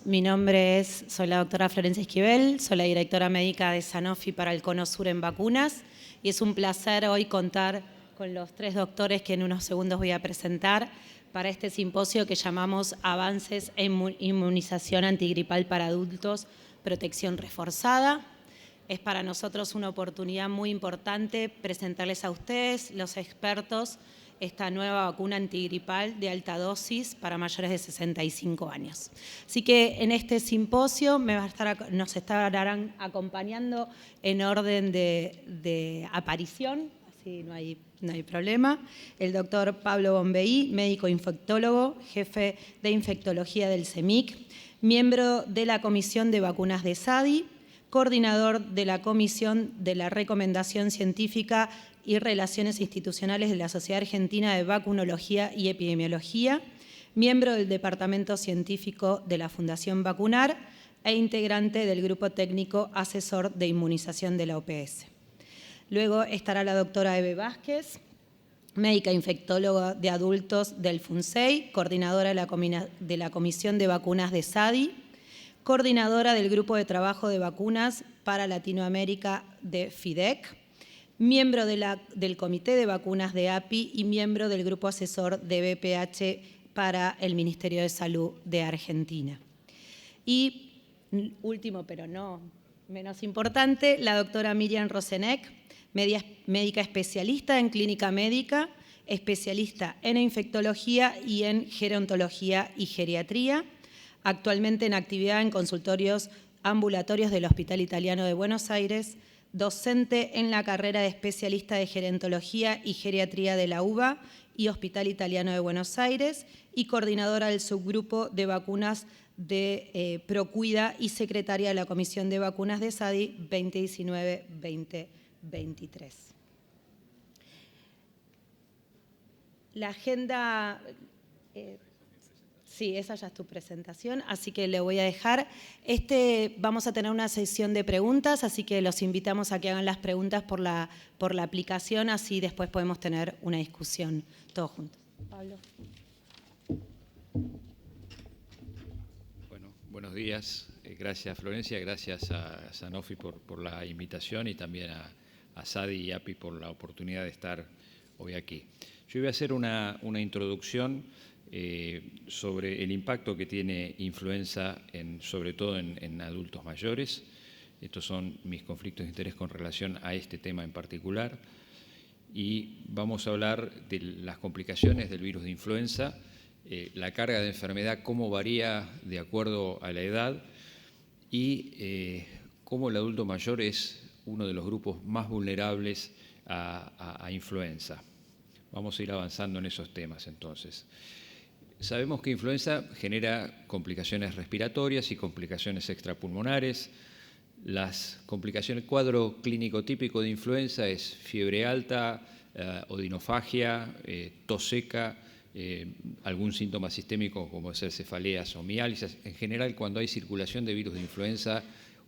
Mi soy la doctora Florencia Esquivel, soy la directora médica de Sanofi para el Cono Sur en vacunas y es un placer hoy contar con los 3 doctores que en unos segundos voy a presentar para este simposio que llamamos Avances en Inmunización Antigripal para Adultos, Protección Reforzada. Es para nosotros una oportunidad muy importante presentarles a ustedes, los expertos, esta nueva vacuna antigripal de alta dosis para mayores de 65 años. Así que en este simposio nos estarán acompañando en orden de aparición, así no hay problema, el doctor Pablo Bombeí, médico infectólogo, jefe de infectología del CEMIC, miembro de la Comisión de Vacunas de SADI, coordinador de la Comisión de la Recomendación Científica y Relaciones Institucionales de la Sociedad Argentina de Vacunología y Epidemiología, miembro del Departamento Científico de la Fundación Vacunar e integrante del Grupo Técnico Asesor de Inmunización de la OPS. Luego estará la doctora Eve Vázquez, médica infectóloga de adultos del FUNSEI, coordinadora de la Comisión de Vacunas de SADI, coordinadora del Grupo de Trabajo de Vacunas para Latinoamérica de FIDEC, miembro del Comité de Vacunas de API y miembro del Grupo Asesor de BPH para el Ministerio de Salud de Argentina. Y último, pero no menos importante, la doctora Miriam Rosenek, médica especialista en clínica médica, especialista en infectología y en gerontología y geriatría, actualmente en actividad en consultorios ambulatorios del Hospital Italiano de Buenos Aires, docente en la carrera de especialista de gerontología y geriatría de la UBA y Hospital Italiano de Buenos Aires y coordinadora del subgrupo de vacunas de Procuida y secretaria de la Comisión de Vacunas de SADI 2019-2023. La agenda... Sí, esa ya es tu presentación, así que le voy a dejar. Vamos a tener una sesión de preguntas, así que los invitamos a que hagan las preguntas por la aplicación, así después podemos tener una discusión todos juntos. Pablo. Bueno, buenos días. Gracias, Florencia. Gracias a Sanofi por la invitación y también a SADI y API por la oportunidad de estar hoy aquí. Yo voy a hacer una introducción sobre el impacto que tiene influenza, sobre todo en adultos mayores. Estos son mis conflictos de interés con relación a este tema en particular. Y vamos a hablar de las complicaciones del virus de influenza, la carga de enfermedad, cómo varía de acuerdo a la edad y cómo el adulto mayor es uno de los grupos más vulnerables a influenza. Vamos a ir avanzando en esos temas entonces. Sabemos que influenza genera complicaciones respiratorias y complicaciones extrapulmonares. Las complicaciones, el cuadro clínico típico de influenza es fiebre alta, odinofagia, tos seca, algún síntoma sistémico como ser cefaleas o mialgias. En general, cuando hay circulación de virus de influenza,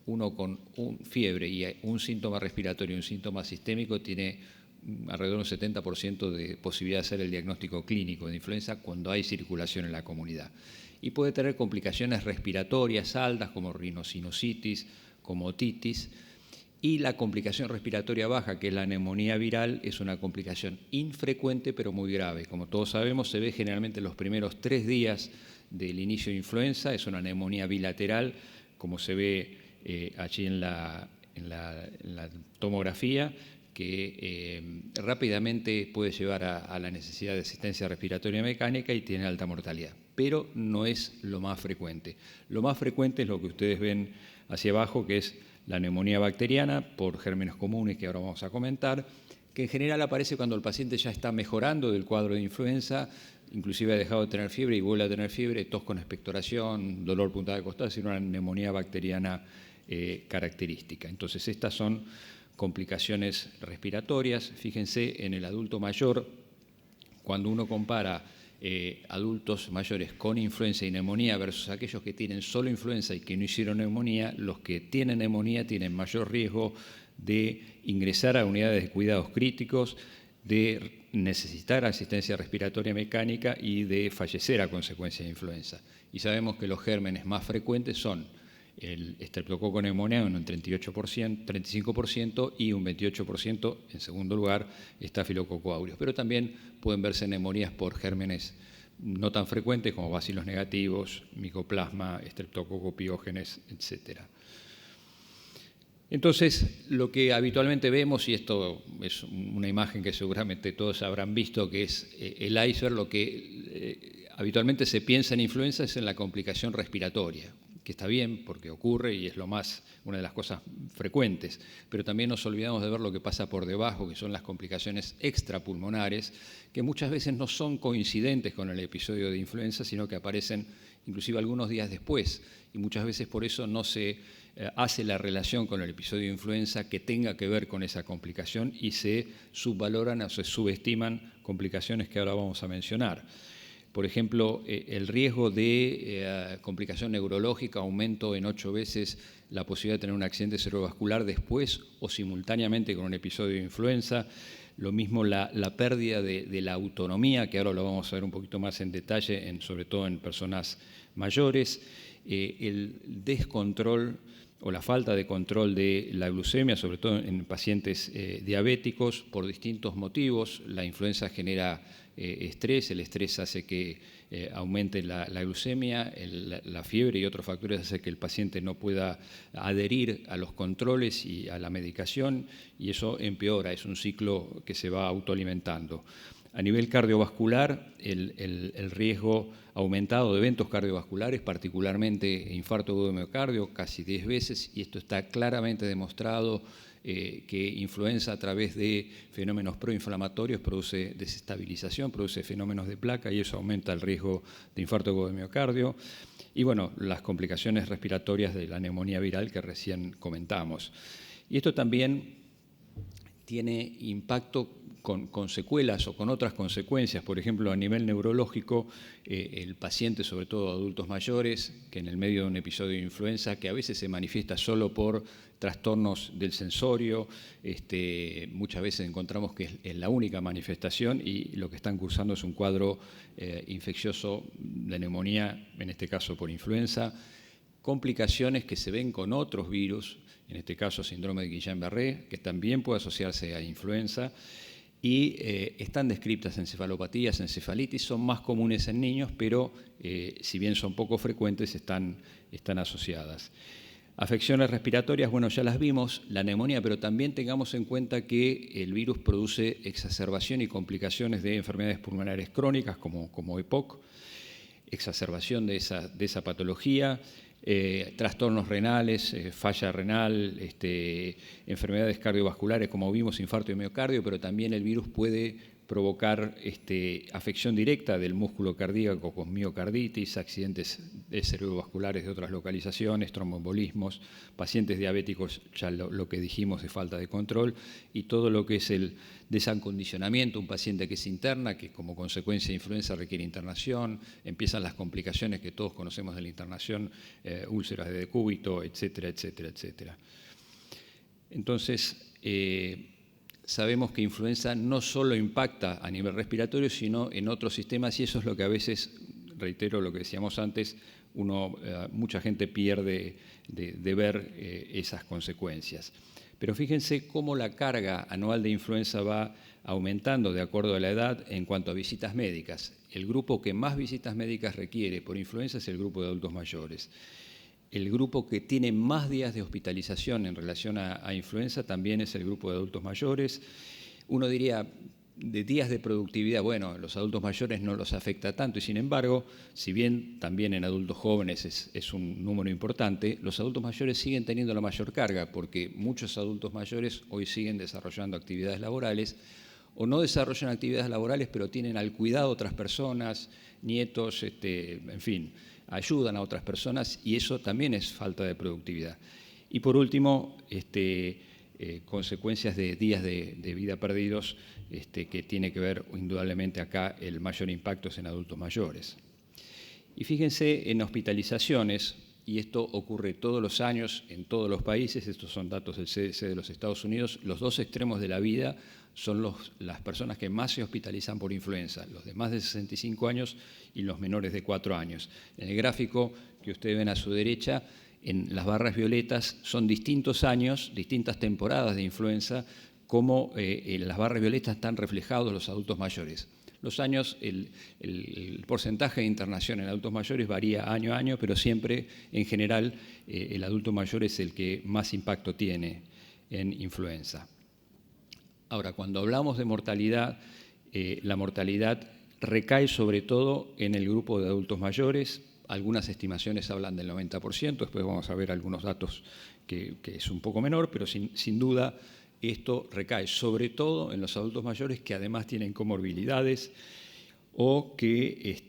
uno con fiebre y un síntoma respiratorio y un síntoma sistémico tiene alrededor de un 70% de posibilidad de hacer el diagnóstico clínico de influenza cuando hay circulación en la comunidad. Y puede tener complicaciones respiratorias altas como rinosinusitis, como otitis. Y la complicación respiratoria baja, que es la neumonía viral, es una complicación infrecuente pero muy grave. Como todos sabemos, se ve generalmente en los primeros 3 días del inicio de influenza. Es una neumonía bilateral, como se ve allí en la tomografía, que rápidamente puede llevar a la necesidad de asistencia respiratoria mecánica y tiene alta mortalidad, pero no es lo más frecuente. Lo más frecuente es lo que ustedes ven hacia abajo, que es la neumonía bacteriana por gérmenes comunes, que ahora vamos a comentar, que en general aparece cuando el paciente ya está mejorando del cuadro de influenza, inclusive ha dejado de tener fiebre y vuelve a tener fiebre, tos con expectoración, dolor puntada de costado, es decir, una neumonía bacteriana característica. Entonces, estas son complicaciones respiratorias. Fíjense, en el adulto mayor, cuando uno compara adultos mayores con influenza y neumonía versus aquellos que tienen solo influenza y que no hicieron neumonía, los que tienen neumonía tienen mayor riesgo de ingresar a unidades de cuidados críticos, de necesitar asistencia respiratoria mecánica y de fallecer a consecuencia de influenza. Y sabemos que los gérmenes más frecuentes son el Streptococcus pneumoniae en un 35% y un 28%, en segundo lugar, Staphylococcus aureus. Pero también pueden verse neumonías por gérmenes no tan frecuentes como bacilos negativos, micoplasma, Streptococcus pyogenes, etc. Entonces, lo que habitualmente vemos, y esto es una imagen que seguramente todos habrán visto, que es el iceberg, lo que habitualmente se piensa en influenza es en la complicación respiratoria, que está bien porque ocurre y es una de las cosas frecuentes, pero también nos olvidamos de ver lo que pasa por debajo, que son las complicaciones extrapulmonares, que muchas veces no son coincidentes con el episodio de influenza, sino que aparecen inclusive algunos días después, y muchas veces por eso no se hace la relación con el episodio de influenza que tenga que ver con esa complicación y se subvaloran o se subestiman complicaciones que ahora vamos a mencionar. Por ejemplo, el riesgo de complicación neurológica aumentó en 8 veces la posibilidad de tener un accidente cerebrovascular después o simultáneamente con un episodio de influenza. Lo mismo la pérdida de la autonomía, que ahora lo vamos a ver un poquito más en detalle, sobre todo en personas mayores. El descontrol o la falta de control de la glucemia, sobre todo en pacientes diabéticos, por distintos motivos. La influenza genera estrés, el estrés hace que aumente la glucemia, la fiebre y otros factores hacen que el paciente no pueda adherir a los controles y a la medicación, y eso empeora, es un ciclo que se va autoalimentando. A nivel cardiovascular, el riesgo aumentado de eventos cardiovasculares, particularmente infarto agudo de miocardio, casi 10 veces, y esto está claramente demostrado que influenza a través de fenómenos proinflamatorios produce desestabilización, produce fenómenos de placa y eso aumenta el riesgo de infarto agudo de miocardio. Y bueno, las complicaciones respiratorias de la neumonía viral que recién comentamos. Y esto también tiene impacto con secuelas o con otras consecuencias. Por ejemplo, a nivel neurológico, el paciente, sobre todo adultos mayores, que en el medio de un episodio de influenza, que a veces se manifiesta solo por trastornos del sensorio, muchas veces encontramos que es la única manifestación y lo que están cursando es un cuadro infeccioso de neumonía, en este caso por influenza, complicaciones que se ven con otros virus, en este caso síndrome de Guillain-Barré, que también puede asociarse a influenza, y están descritas encefalopatías, encefalitis, son más comunes en niños, pero si bien son poco frecuentes, están asociadas. Afecciones respiratorias, bueno, ya las vimos, la neumonía, pero también tengamos en cuenta que el virus produce exacerbación y complicaciones de enfermedades pulmonares crónicas como EPOC, exacerbación de esa patología, trastornos renales, falla renal, enfermedades cardiovasculares, como vimos, infarto de miocardio, pero también el virus puede provocar afección directa del músculo cardíaco con miocarditis, accidentes cerebrovasculares de otras localizaciones, tromboembolismos, pacientes diabéticos, ya lo que dijimos de falta de control, y todo lo que es el desacondicionamiento, un paciente que se interna, que como consecuencia de influenza requiere internación, empiezan las complicaciones que todos conocemos de la internación, úlceras de decúbito, etcétera, etcétera, etcétera. Entonces, sabemos que influenza no solo impacta a nivel respiratorio, sino en otros sistemas, y eso es lo que a veces, reitero lo que decíamos antes, mucha gente pierde de ver esas consecuencias. Pero fíjense cómo la carga anual de influenza va aumentando de acuerdo a la edad en cuanto a visitas médicas. El grupo que más visitas médicas requiere por influenza es el grupo de adultos mayores. El grupo que tiene más días de hospitalización en relación a influenza también es el grupo de adultos mayores. Uno diría, de días de productividad, bueno, los adultos mayores no los afecta tanto y sin embargo, si bien también en adultos jóvenes es un número importante, los adultos mayores siguen teniendo la mayor carga porque muchos adultos mayores hoy siguen desarrollando actividades laborales o no desarrollan actividades laborales pero tienen al cuidado otras personas, nietos, en fin, ayudan a otras personas y eso también es falta de productividad. Y por último, consecuencias de días de vida perdidos, que tiene que ver indudablemente acá el mayor impacto es en adultos mayores. Y fíjense en hospitalizaciones, y esto ocurre todos los años en todos los países. Estos son datos del CDC de los Estados Unidos. Los dos extremos de la vida son las personas que más se hospitalizan por influenza, los de más de 65 años y los menores de 4 años. En el gráfico que ustedes ven a su derecha, en las barras violetas, son distintos años, distintas temporadas de influenza, como en las barras violetas están reflejados los adultos mayores. Los años, el porcentaje de internación en adultos mayores varía año a año, pero siempre, en general, el adulto mayor es el que más impacto tiene en influenza. Ahora, cuando hablamos de mortalidad, la mortalidad recae sobre todo en el grupo de adultos mayores. Algunas estimaciones hablan del 90%, después vamos a ver algunos datos que es un poco menor, pero sin duda esto recae sobre todo en los adultos mayores que además tienen comorbilidades o que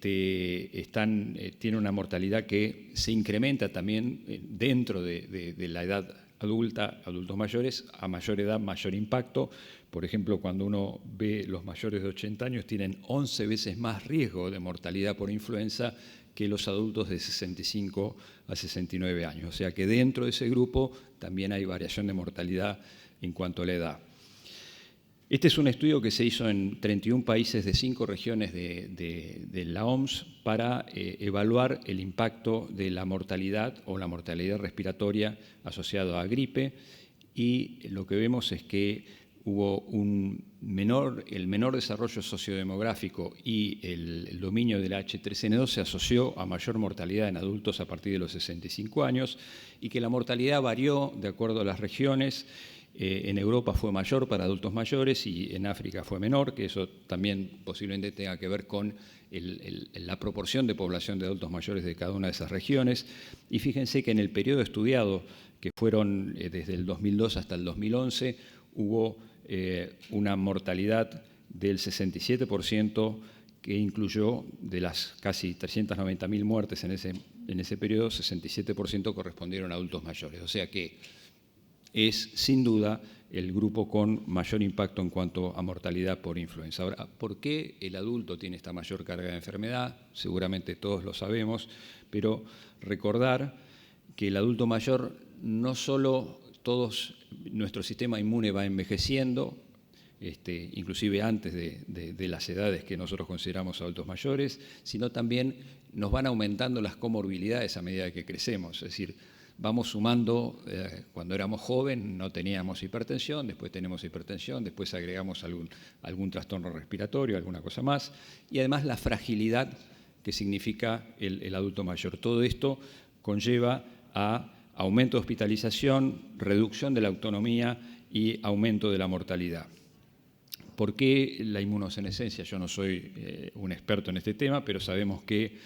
tienen una mortalidad que se incrementa también dentro de la edad adulta, adultos mayores, a mayor edad, mayor impacto. Por ejemplo, cuando uno ve los mayores de 80 años, tienen 11 veces más riesgo de mortalidad por influenza que los adultos de 65 a 69 años. O sea que dentro de ese grupo también hay variación de mortalidad en cuanto a la edad. Este es un estudio que se hizo en 31 países de 5 regiones de la OMS para evaluar el impacto de la mortalidad o la mortalidad respiratoria asociada a gripe, y lo que vemos es que hubo el menor desarrollo sociodemográfico y el dominio del H3N2 se asoció a mayor mortalidad en adultos a partir de los 65 años, y que la mortalidad varió de acuerdo a las regiones. En Europa fue mayor para adultos mayores y en África fue menor, que eso también posiblemente tenga que ver con la proporción de población de adultos mayores de cada una de esas regiones. Y fíjense que en el periodo estudiado, que fueron desde el 2002 hasta el 2011, hubo una mortalidad del 67%, que incluyó de las casi 390.000 muertes en ese periodo, 67% correspondieron a adultos mayores. O sea que es sin duda el grupo con mayor impacto en cuanto a mortalidad por influenza. Ahora, ¿por qué el adulto tiene esta mayor carga de enfermedad? Seguramente todos lo sabemos, pero recordar que el adulto mayor no solo nuestro sistema inmune va envejeciendo, inclusive antes de las edades que nosotros consideramos adultos mayores, sino también nos van aumentando las comorbilidades a medida que crecemos. Es decir, vamos sumando, cuando éramos jóvenes no teníamos hipertensión, después tenemos hipertensión, después agregamos algún trastorno respiratorio, alguna cosa más, y además la fragilidad que significa el adulto mayor. Todo esto conlleva a aumento de hospitalización, reducción de la autonomía y aumento de la mortalidad. ¿Por qué la inmunosenescencia? Yo no soy un experto en este tema, pero sabemos que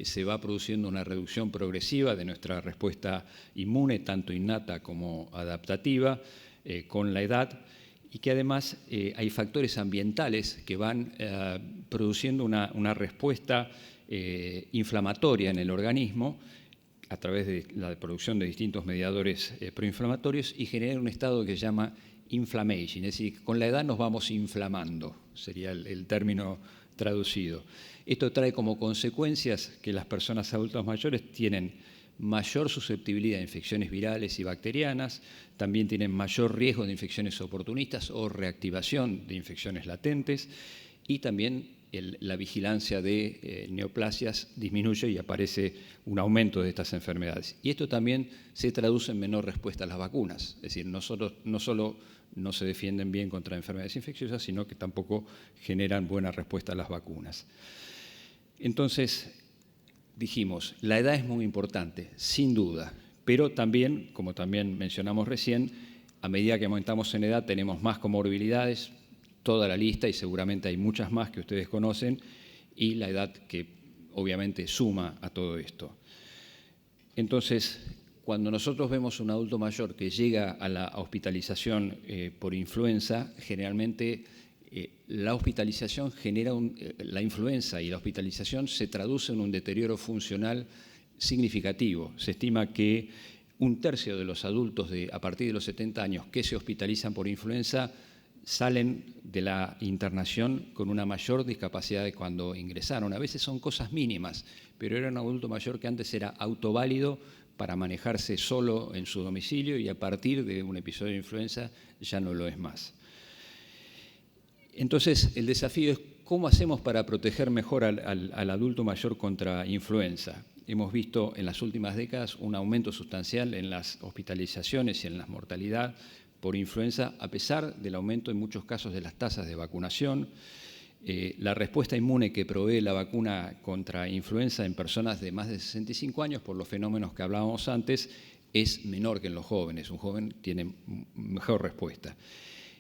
se va produciendo una reducción progresiva de nuestra respuesta inmune, tanto innata como adaptativa, con la edad, y que además hay factores ambientales que van produciendo una respuesta inflamatoria en el organismo a través de la producción de distintos mediadores proinflamatorios, y generan un estado que se llama inflammation, es decir, con la edad nos vamos inflamando, sería el término traducido. Esto trae como consecuencias que las personas adultas mayores tienen mayor susceptibilidad a infecciones virales y bacterianas, también tienen mayor riesgo de infecciones oportunistas o reactivación de infecciones latentes, y también la vigilancia de neoplasias disminuye y aparece un aumento de estas enfermedades. Y esto también se traduce en menor respuesta a las vacunas, es decir, no solo no se defienden bien contra enfermedades infecciosas, sino que tampoco generan buena respuesta a las vacunas. Entonces, dijimos, la edad es muy importante, sin duda, pero también, como también mencionamos recién, a medida que aumentamos en edad tenemos más comorbilidades, toda la lista, y seguramente hay muchas más que ustedes conocen, y la edad que obviamente suma a todo esto. Entonces, cuando nosotros vemos un adulto mayor que llega a la hospitalización por influenza, generalmente la hospitalización genera la influenza y la hospitalización se traduce en un deterioro funcional significativo. Se estima que 1/3 de los adultos a partir de los 70 años que se hospitalizan por influenza salen de la internación con una mayor discapacidad de cuando ingresaron. A veces son cosas mínimas, pero era un adulto mayor que antes era autoválido para manejarse solo en su domicilio y a partir de un episodio de influenza ya no lo es más. Entonces, el desafío es cómo hacemos para proteger mejor al adulto mayor contra influenza. Hemos visto en las últimas décadas un aumento sustancial en las hospitalizaciones y en la mortalidad por influenza, a pesar del aumento en muchos casos de las tasas de vacunación. La respuesta inmune que provee la vacuna contra influenza en personas de más de 65 años, por los fenómenos que hablábamos antes, es menor que en los jóvenes. Un joven tiene mejor respuesta.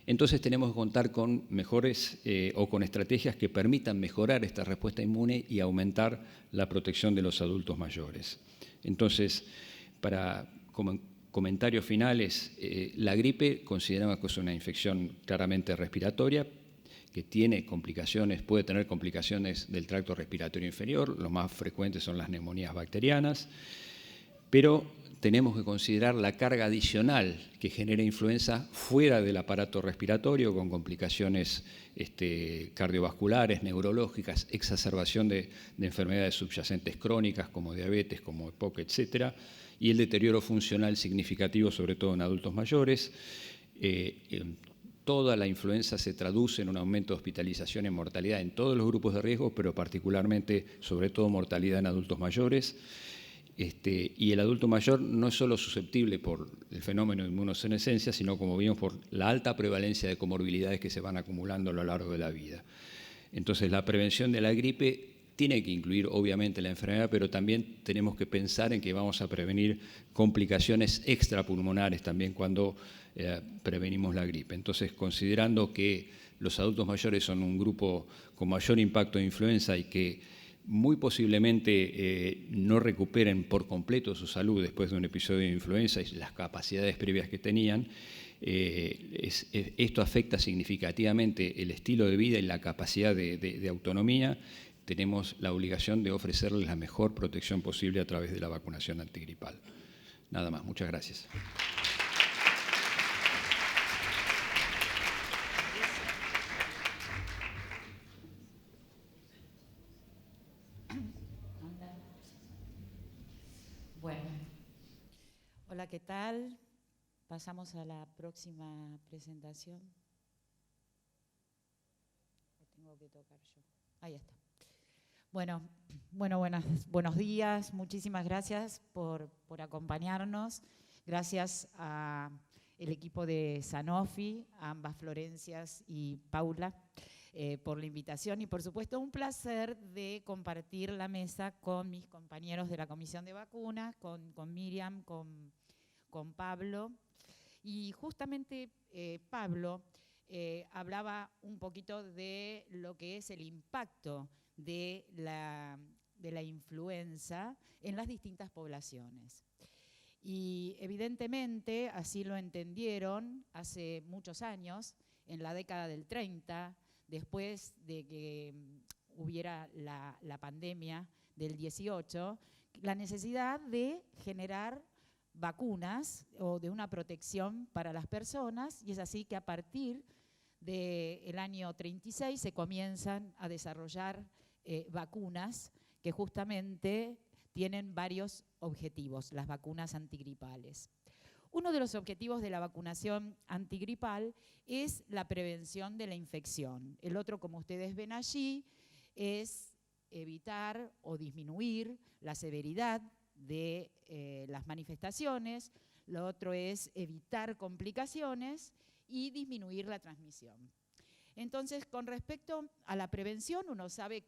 Entonces tenemos que contar con mejores o con estrategias que permitan mejorar esta respuesta inmune y aumentar la protección de los adultos mayores. Entonces, como comentarios finales, la gripe consideramos que es una infección claramente respiratoria, que tiene complicaciones, puede tener complicaciones del tracto respiratorio inferior, los más frecuentes son las neumonías bacterianas, pero tenemos que considerar la carga adicional que genera influenza fuera del aparato respiratorio, con complicaciones cardiovasculares, neurológicas, exacerbación de enfermedades subyacentes crónicas como diabetes, como EPOC, etcétera, y el deterioro funcional significativo, sobre todo en adultos mayores. Toda la influenza se traduce en un aumento de hospitalización y mortalidad en todos los grupos de riesgo, pero particularmente, sobre todo, mortalidad en adultos mayores. Y el adulto mayor no es solo susceptible por el fenómeno de inmunosenescencia, sino, como vimos, por la alta prevalencia de comorbilidades que se van acumulando a lo largo de la vida. Entonces, la prevención de la gripe tiene que incluir, obviamente, la enfermedad, pero también tenemos que pensar en que vamos a prevenir complicaciones extrapulmonares también cuando prevenimos la gripe. Entonces, considerando que los adultos mayores son un grupo con mayor impacto de influenza y que muy posiblemente no recuperen por completo su salud después de un episodio de influenza y las capacidades previas que tenían, esto afecta significativamente el estilo de vida y la capacidad de autonomía. Tenemos la obligación de ofrecerles la mejor protección posible a través de la vacunación antigripal. Nada más, muchas gracias. Bueno, hola, ¿qué tal? Pasamos a la próxima presentación. ¿O tengo que tocar yo? Ahí está. Buenos días. Muchísimas gracias por acompañarnos. Gracias al equipo de Sanofi, a ambas Florencias y Paula, por la invitación y, por supuesto, un placer de compartir la mesa con mis compañeros de la Comisión de Vacunas, con Miriam, con Pablo. Y justamente Pablo hablaba un poquito de lo que es el impacto de la influenza en las distintas poblaciones. Y evidentemente, así lo entendieron hace muchos años, en la década del 30, después de que hubiera la pandemia del 18, la necesidad de generar vacunas o de una protección para las personas, y es así que a partir del año 36 se comienzan a desarrollar vacunas que justamente tienen varios objetivos, las vacunas antigripales. Uno de los objetivos de la vacunación antigripal es la prevención de la infección. El otro, como ustedes ven allí, es evitar o disminuir la severidad de las manifestaciones. Lo otro es evitar complicaciones y disminuir la transmisión. Entonces, con respecto a la prevención, uno sabe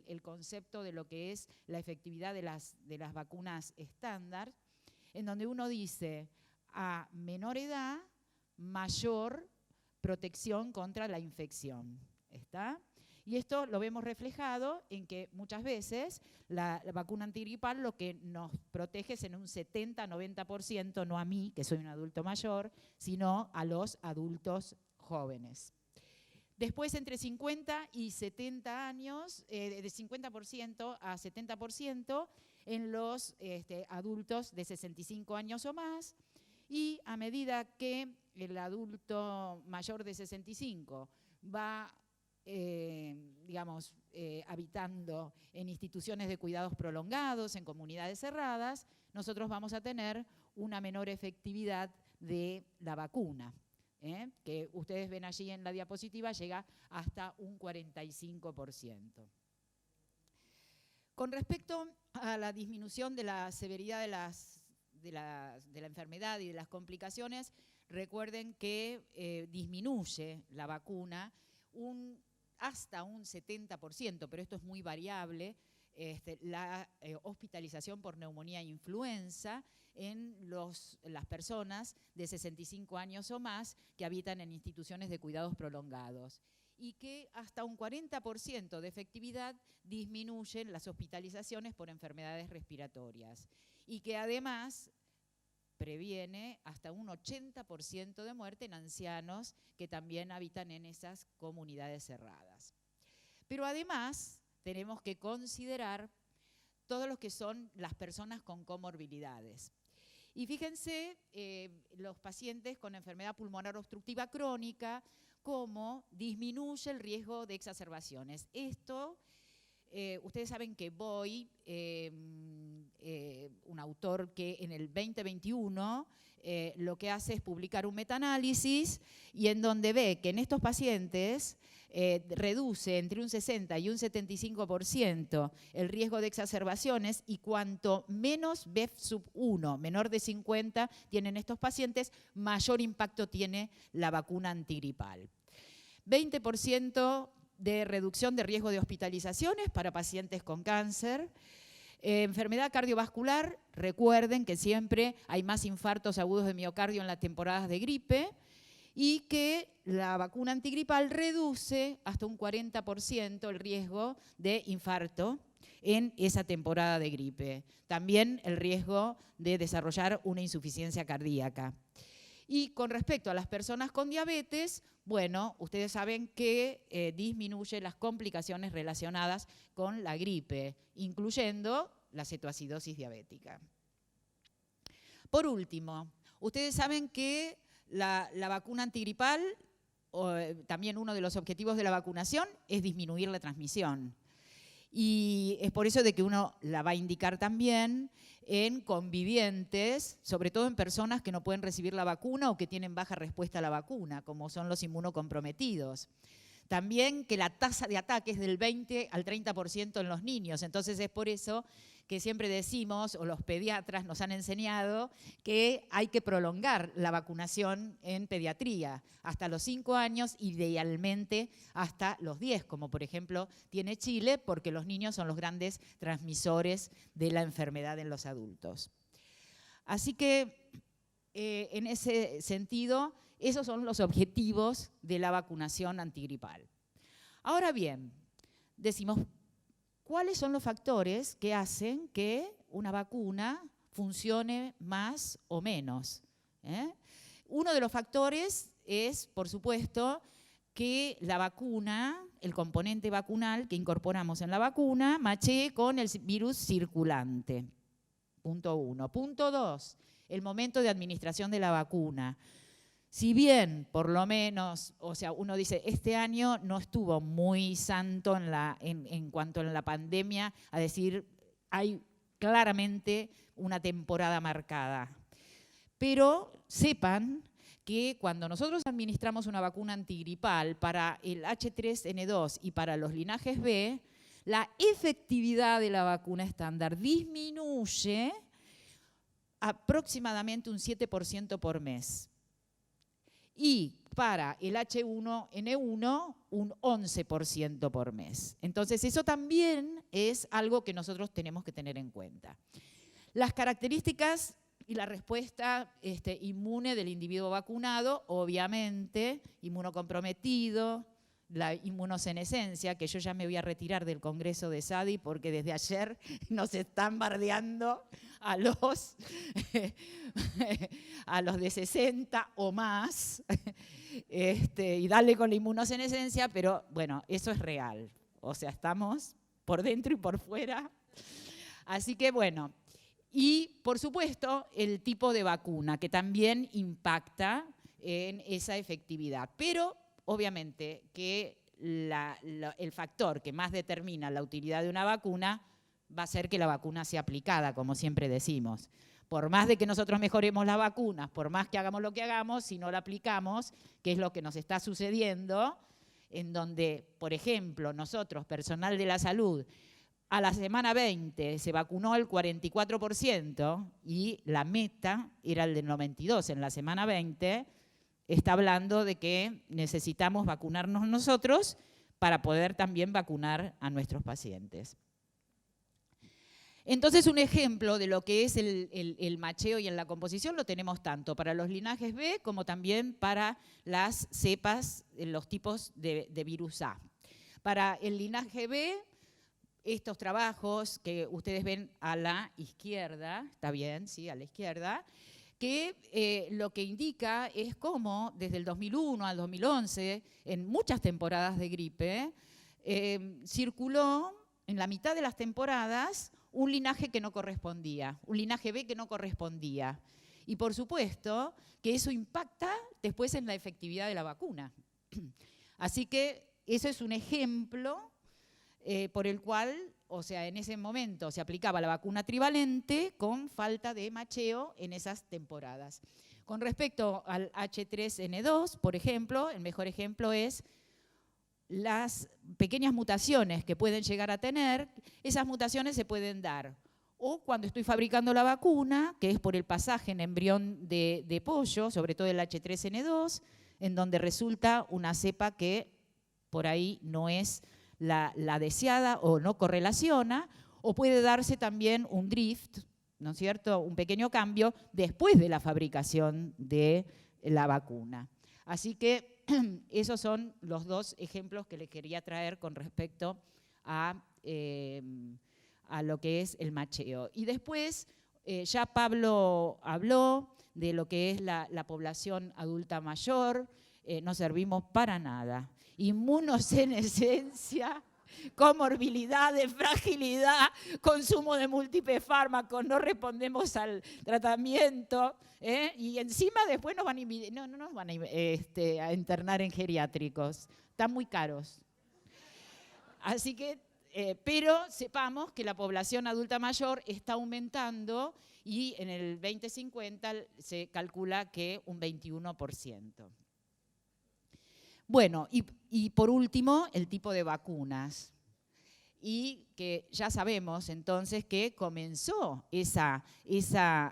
el concepto de lo que es la efectividad de las vacunas estándar, en donde uno dice a menor edad, mayor protección contra la infección. ¿Está? Y esto lo vemos reflejado en que muchas veces la vacuna antigripal lo que nos protege es en un 70-90%, no a mí, que soy un adulto mayor, sino a los adultos jóvenes. Después, entre 50 y 70 años, de 50% a 70% en los adultos de 65 años o más, y a medida que el adulto mayor de 65 va digamos, habitando en instituciones de cuidados prolongados, en comunidades cerradas, nosotros vamos a tener una menor efectividad de la vacuna, que ustedes ven allí en la diapositiva, llega hasta un 45%. Con respecto a la disminución de la severidad de la enfermedad y de las complicaciones, recuerden que disminuye la vacuna hasta un 70%, pero esto es muy variable, la hospitalización por neumonía e influenza en las personas de 65 años o más que habitan en instituciones de cuidados prolongados, y que hasta un 40% de efectividad disminuyen las hospitalizaciones por enfermedades respiratorias, y que además previene hasta un 80% de muerte en ancianos que también habitan en esas comunidades cerradas. Pero además tenemos que considerar todo lo que son las personas con comorbilidades. Y fíjense los pacientes con enfermedad pulmonar obstructiva crónica, cómo disminuye el riesgo de exacerbaciones. Esto, ustedes saben que Boy, un autor que en el 2021 lo que hace es publicar un metaanálisis y en donde ve que en estos pacientes reduce entre un 60 y un 75% el riesgo de exacerbaciones, y cuanto menos BEF-1, menor de 50, tienen estos pacientes, mayor impacto tiene la vacuna antigripal. 20% de reducción de riesgo de hospitalizaciones para pacientes con cáncer. Enfermedad cardiovascular, recuerden que siempre hay más infartos agudos de miocardio en las temporadas de gripe, y que la vacuna antigripal reduce hasta un 40% el riesgo de infarto en esa temporada de gripe. También el riesgo de desarrollar una insuficiencia cardíaca. Y con respecto a las personas con diabetes, bueno, ustedes saben que disminuye las complicaciones relacionadas con la gripe, incluyendo la cetoacidosis diabética. Por último, ustedes saben que la vacuna antigripal, también uno de los objetivos de la vacunación, es disminuir la transmisión. Y es por eso de que uno la va a indicar también en convivientes, sobre todo en personas que no pueden recibir la vacuna o que tienen baja respuesta a la vacuna, como son los inmunocomprometidos. También que la tasa de ataque es del 20 al 30% en los niños. Entonces es por eso que siempre decimos, o los pediatras nos han enseñado, que hay que prolongar la vacunación en pediatría hasta los 5 años, idealmente hasta los 10, como por ejemplo tiene Chile, porque los niños son los grandes transmisores de la enfermedad en los adultos. Así que en ese sentido, esos son los objetivos de la vacunación antigripal. Ahora bien, decimos, ¿cuáles son los factores que hacen que una vacuna funcione más o menos? Uno de los factores es, por supuesto, que la vacuna, el componente vacunal que incorporamos en la vacuna, machee con el virus circulante. Punto 1. Punto 2, el momento de administración de la vacuna. Si bien, por lo menos, o sea, uno dice, este año no estuvo muy santo en cuanto a la pandemia, a decir, hay claramente una temporada marcada. Pero sepan que cuando nosotros administramos una vacuna antigripal para el H3N2 y para los linajes B, la efectividad de la vacuna estándar disminuye aproximadamente un 7% por mes. Y para el H1N1 un 11% por mes. Entonces eso también es algo que nosotros tenemos que tener en cuenta. Las características y la respuesta inmune del individuo vacunado, obviamente, inmunocomprometido, la inmunosenescencia, que yo ya me voy a retirar del Congreso de SADI porque desde ayer nos están bardeando a los de 60 o más, y darle con la inmunosenescencia, pero bueno, eso es real. O sea, estamos por dentro y por fuera. Así que bueno, y por supuesto el tipo de vacuna, que también impacta en esa efectividad. Pero obviamente que el factor que más determina la utilidad de una vacuna va a ser que la vacuna sea aplicada, como siempre decimos. Por más de que nosotros mejoremos las vacunas, por más que hagamos lo que hagamos, si no la aplicamos, que es lo que nos está sucediendo, en donde, por ejemplo, nosotros, personal de la salud, a la semana 20 se vacunó el 44% y la meta era el del 92% en la semana 20, está hablando de que necesitamos vacunarnos nosotros para poder también vacunar a nuestros pacientes. Entonces, un ejemplo de lo que es el macheo y en la composición lo tenemos tanto para los linajes B como también para las cepas, los tipos de virus A. Para el linaje B, estos trabajos que ustedes ven a la izquierda, está bien, sí, a la izquierda, que lo que indica es cómo desde el 2001 al 2011, en muchas temporadas de gripe, circuló en la mitad de las temporadas un linaje que no correspondía, un linaje B que no correspondía. Y por supuesto que eso impacta después en la efectividad de la vacuna. Así que eso es un ejemplo por el cual, o sea, en ese momento se aplicaba la vacuna trivalente con falta de macheo en esas temporadas. Con respecto al H3N2, por ejemplo, el mejor ejemplo es las pequeñas mutaciones que pueden llegar a tener. Esas mutaciones se pueden dar o cuando estoy fabricando la vacuna, que es por el pasaje en embrión de pollo, sobre todo el H3N2, en donde resulta una cepa que por ahí no es la deseada o no correlaciona, o puede darse también un drift, ¿no es cierto?, un pequeño cambio después de la fabricación de la vacuna. Así que esos son los dos ejemplos que les quería traer con respecto a lo que es el macheo. Y después, ya Pablo habló de lo que es la población adulta mayor, no servimos para nada. Inmunosenescencia, comorbilidades, fragilidad, consumo de múltiples fármacos, no respondemos al tratamiento, y encima después nos van no nos van a internar en geriátricos, están muy caros. Así que, pero sepamos que la población adulta mayor está aumentando y en el 2050 se calcula que un 21%. Bueno, y por último, el tipo de vacunas. Y que ya sabemos entonces que comenzó esa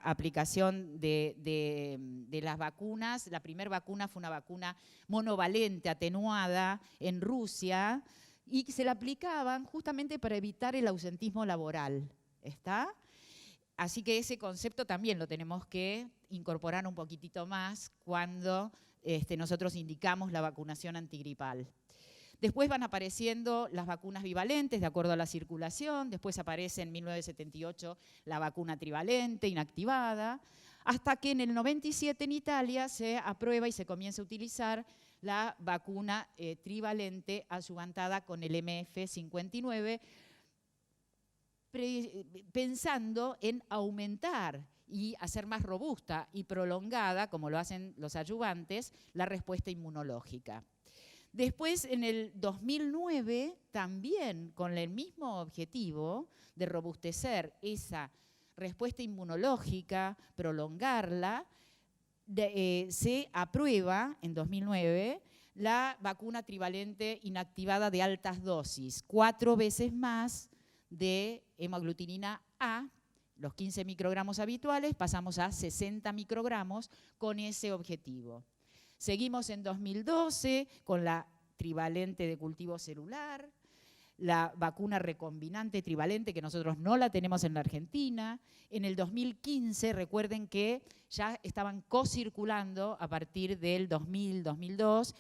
aplicación de las vacunas. La primera vacuna fue una vacuna monovalente atenuada en Rusia y se la aplicaban justamente para evitar el ausentismo laboral. ¿Está? Así que ese concepto también lo tenemos que incorporar un poquitito más cuando nosotros indicamos la vacunación antigripal. Después van apareciendo las vacunas bivalentes de acuerdo a la circulación, después aparece en 1978 la vacuna trivalente inactivada, hasta que en el 97 en Italia se aprueba y se comienza a utilizar la vacuna trivalente adyuvantada con el MF59, pensando en aumentar y hacer más robusta y prolongada, como lo hacen los adyuvantes, la respuesta inmunológica. Después, en el 2009, también con el mismo objetivo de robustecer esa respuesta inmunológica, prolongarla, se aprueba en 2009 la vacuna trivalente inactivada de altas dosis, 4 veces más de hemaglutinina A, los 15 microgramos habituales, pasamos a 60 microgramos con ese objetivo. Seguimos en 2012 con la trivalente de cultivo celular, la vacuna recombinante trivalente, que nosotros no la tenemos en la Argentina. En el 2015, recuerden que ya estaban co-circulando a partir del 2000-2002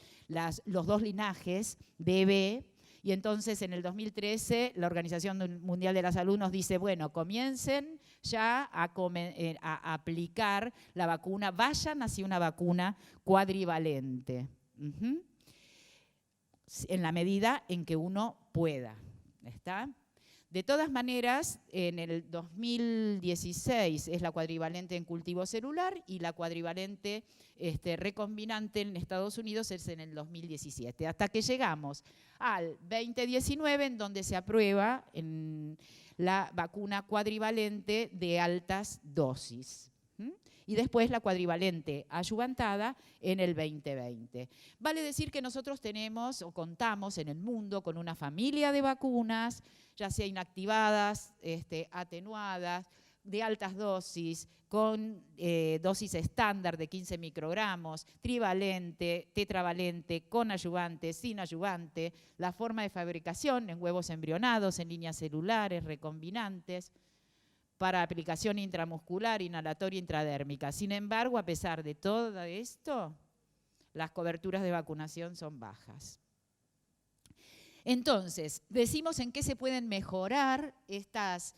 los dos linajes BB, y entonces en el 2013 la Organización Mundial de la Salud nos dice, bueno, comiencen ya a aplicar la vacuna, vayan hacia una vacuna cuadrivalente, en la medida en que uno pueda. ¿Está? De todas maneras, en el 2016 es la cuadrivalente en cultivo celular y la cuadrivalente recombinante en Estados Unidos es en el 2017, hasta que llegamos al 2019, en donde se aprueba la vacuna cuadrivalente de altas dosis. Y después la cuadrivalente adyuvantada en el 2020. Vale decir que nosotros tenemos o contamos en el mundo con una familia de vacunas, ya sea inactivadas, atenuadas, de altas dosis, con dosis estándar de 15 microgramos, trivalente, tetravalente, con adyuvante, sin adyuvante, la forma de fabricación en huevos embrionados, en líneas celulares, recombinantes, para aplicación intramuscular, inhalatoria, intradérmica. Sin embargo, a pesar de todo esto, las coberturas de vacunación son bajas. Entonces, decimos en qué se pueden mejorar estas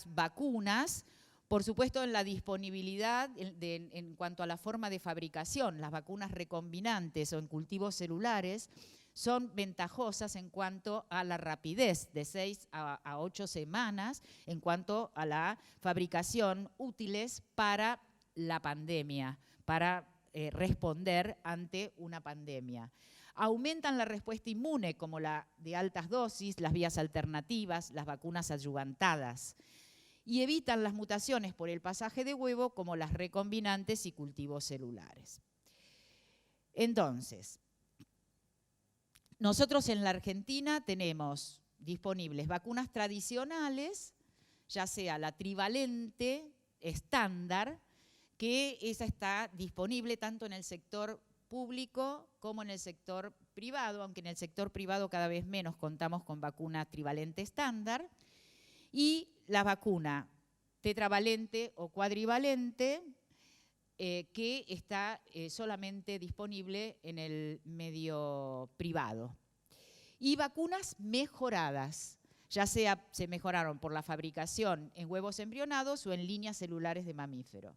vacunas. Por supuesto, en la disponibilidad en cuanto a la forma de fabricación. Las vacunas recombinantes o en cultivos celulares son ventajosas en cuanto a la rapidez, de 6 a 8 semanas, en cuanto a la fabricación, útiles para la pandemia, para responder ante una pandemia. Aumentan la respuesta inmune, como la de altas dosis, las vías alternativas, las vacunas adyuvantadas. Y evitan las mutaciones por el pasaje de huevo, como las recombinantes y cultivos celulares. Entonces, nosotros en la Argentina tenemos disponibles vacunas tradicionales, ya sea la trivalente estándar, que esa está disponible tanto en el sector público como en el sector privado, aunque en el sector privado cada vez menos contamos con vacuna trivalente estándar, y la vacuna tetravalente o cuadrivalente, que está solamente disponible en el medio privado. Y vacunas mejoradas, ya sea se mejoraron por la fabricación en huevos embrionados o en líneas celulares de mamífero.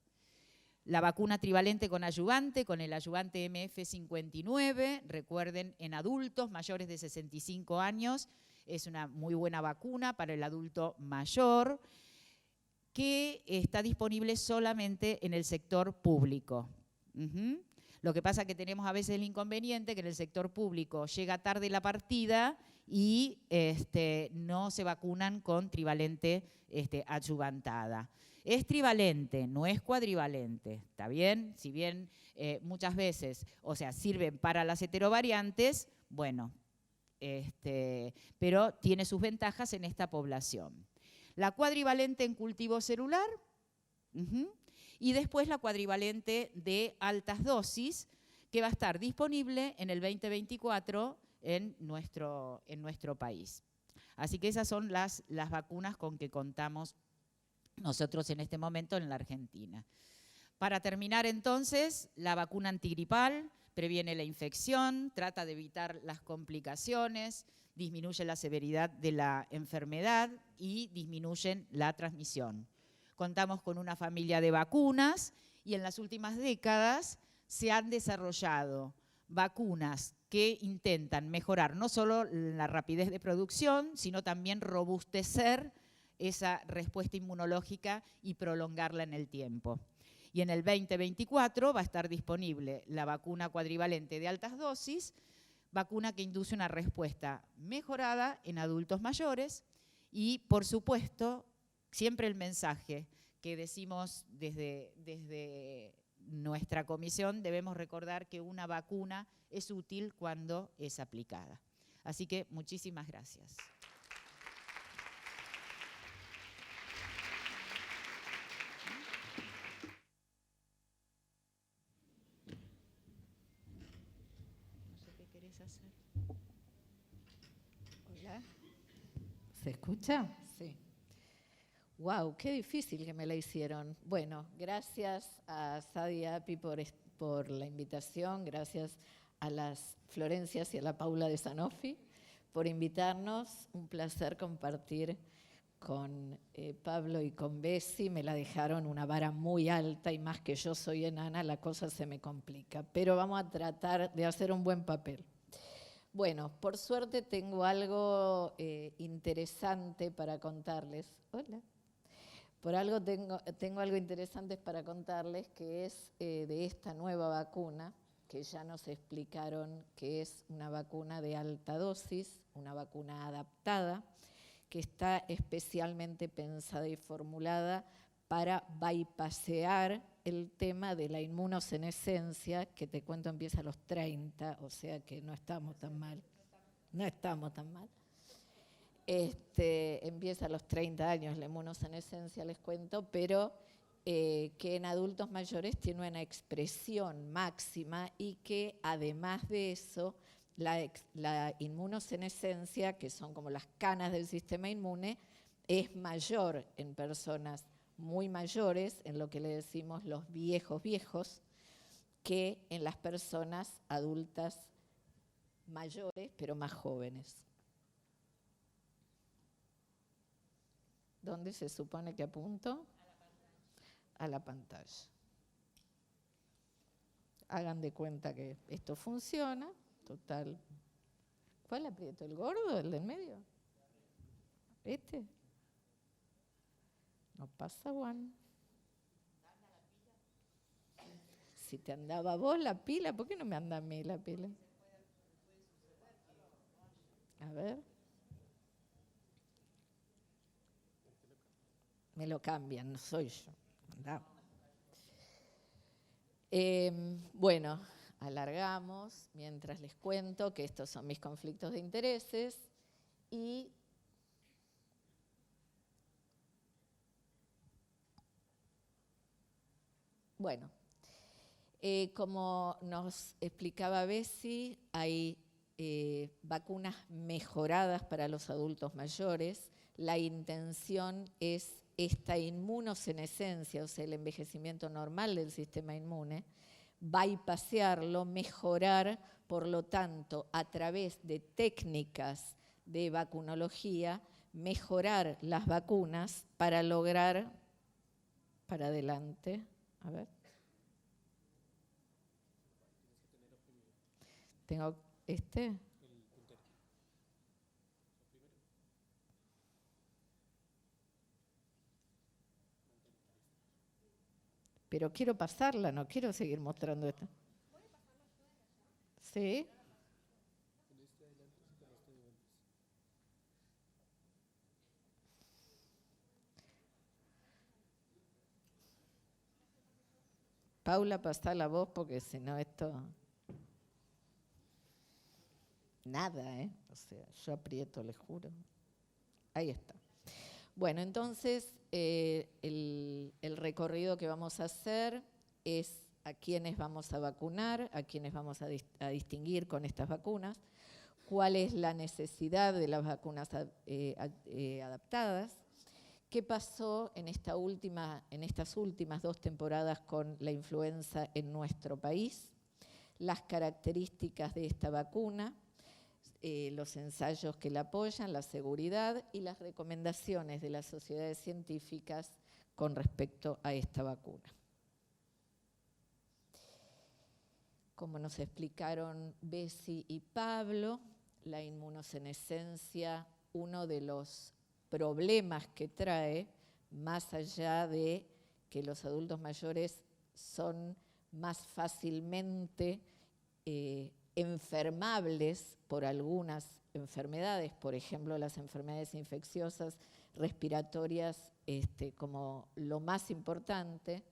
La vacuna trivalente con adyuvante, con el adyuvante MF59, recuerden, en adultos mayores de 65 años, es una muy buena vacuna para el adulto mayor, que está disponible solamente en el sector público. Lo que pasa es que tenemos a veces el inconveniente que en el sector público llega tarde la partida y no se vacunan con trivalente adyuvantada. Es trivalente, no es cuadrivalente, ¿está bien? Si bien muchas veces, o sea, sirven para las heterovariantes, bueno, pero tiene sus ventajas en esta población. La cuadrivalente en cultivo celular, y después la cuadrivalente de altas dosis, que va a estar disponible en el 2024 en nuestro país. Así que esas son las vacunas con que contamos nosotros en este momento en la Argentina. Para terminar entonces, la vacuna antigripal previene la infección, trata de evitar las complicaciones, disminuye la severidad de la enfermedad y disminuyen la transmisión. Contamos con una familia de vacunas y en las últimas décadas se han desarrollado vacunas que intentan mejorar no solo la rapidez de producción, sino también robustecer esa respuesta inmunológica y prolongarla en el tiempo. Y en el 2024 va a estar disponible la vacuna cuadrivalente de altas dosis, vacuna que induce una respuesta mejorada en adultos mayores y, por supuesto, siempre el mensaje que decimos desde nuestra comisión, debemos recordar que una vacuna es útil cuando es aplicada. Así que muchísimas gracias. Hacer. Hola. ¿Se escucha? Sí. Wow, qué difícil que me la hicieron. Bueno, gracias a Sadi y Api por la invitación, gracias a las Florencias y a la Paula de Sanofi por invitarnos. Un placer compartir con Pablo y con Bessi. Me la dejaron una vara muy alta y más que yo soy enana, la cosa se me complica. Pero vamos a tratar de hacer un buen papel. Bueno, por suerte tengo algo interesante para contarles. Hola. Tengo algo interesante para contarles, que es de esta nueva vacuna, que ya nos explicaron que es una vacuna de alta dosis, una vacuna adaptada, que está especialmente pensada y formulada para bypassear el tema de la inmunosenescencia, que te cuento empieza a los 30, o sea que no estamos tan mal. No estamos tan mal. Empieza a los 30 años la inmunosenescencia, les cuento, pero que en adultos mayores tiene una expresión máxima y que además de eso, la inmunosenescencia, que son como las canas del sistema inmune, es mayor en personas muy mayores, en lo que le decimos los viejos, que en las personas adultas mayores, pero más jóvenes. ¿Dónde se supone que apunto? A la pantalla. Hagan de cuenta que esto funciona, total. ¿Cuál aprieto? ¿El gordo? ¿El del medio? ¿Este? No pasa, Juan. Si te andaba vos la pila, ¿por qué no me anda a mí la pila? A ver. Me lo cambian, no soy yo. Andá. Bueno, alargamos mientras les cuento que estos son mis conflictos de intereses y bueno, como nos explicaba Bessie, hay vacunas mejoradas para los adultos mayores. La intención es esta inmunosenescencia, o sea, el envejecimiento normal del sistema inmune, bypassearlo, mejorar, por lo tanto, a través de técnicas de vacunología, mejorar las vacunas para lograr, para adelante, a ver. Tengo Pero quiero pasarla, no quiero seguir mostrando esto. ¿Sí? Paula, pasá la voz porque si no esto... Nada, ¿eh? O sea, yo aprieto, les juro. Ahí está. Bueno, entonces el recorrido que vamos a hacer es a quienes vamos a vacunar, a quienes vamos a distinguir con estas vacunas, cuál es la necesidad de las vacunas adaptadas, qué pasó en estas últimas 2 temporadas con la influenza en nuestro país, las características de esta vacuna, los ensayos que la apoyan, la seguridad y las recomendaciones de las sociedades científicas con respecto a esta vacuna. Como nos explicaron Bessie y Pablo, la inmunosenescencia, uno de los problemas que trae, más allá de que los adultos mayores son más fácilmente enfermables por algunas enfermedades, por ejemplo, las enfermedades infecciosas respiratorias como lo más importante.